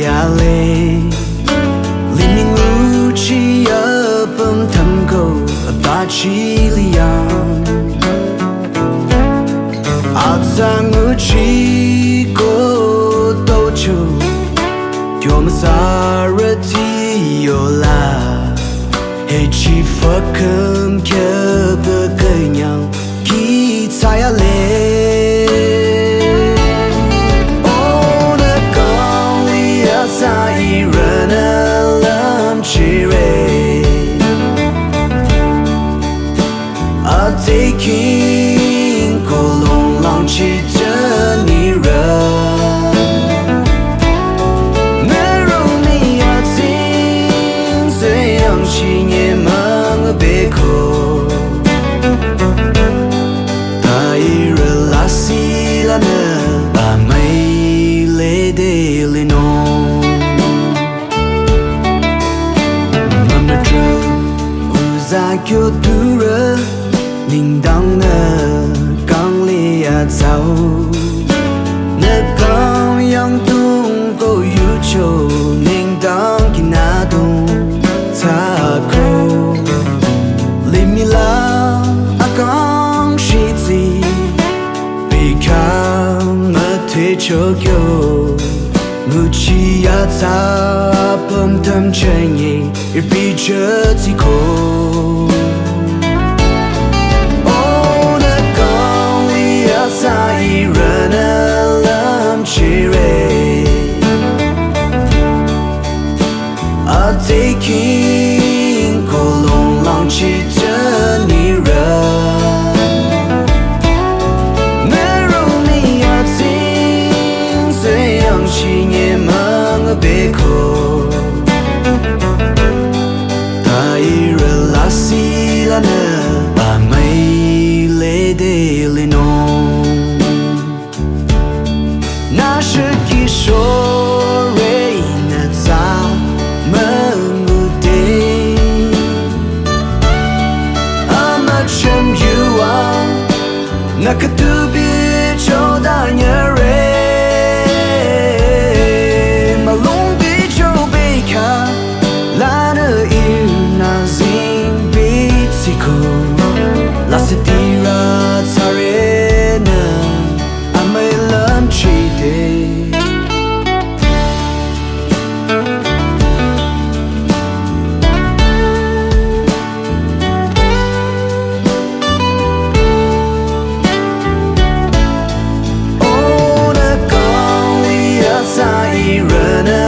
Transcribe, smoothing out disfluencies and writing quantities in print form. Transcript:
ya le Lining uchi apam thamko abachi liang Atsang uchi ko tocho Yom sarati yola Hey chi fakam kya baganyang Ki tsaya le Taking ko long long chi chân ni ra Nero mi a ting se yang chi nye mang be ko Tai ra la si la na ba mai le de le no Mama dra uza kyo tu ra Ninh đăng nơ căng li à zao Nơ căng yang tung go yu cho Ninh đăng ki na tung ta ko Li mi la a căng shi zi Bi ka ma te cho kyo Ngu chi ya ta pam tam chen ye Ir bi che zi ko Sai rana lam chire A taking ko long long chi chân ni ra Nero mi a ting se yang chi nye mang be ko Tai ra la si la na ba mai le de le no Nakatubi chodanya re Malung bi chobeka Lana irna zing bitsiko La setira tsarena Amay lam chide Run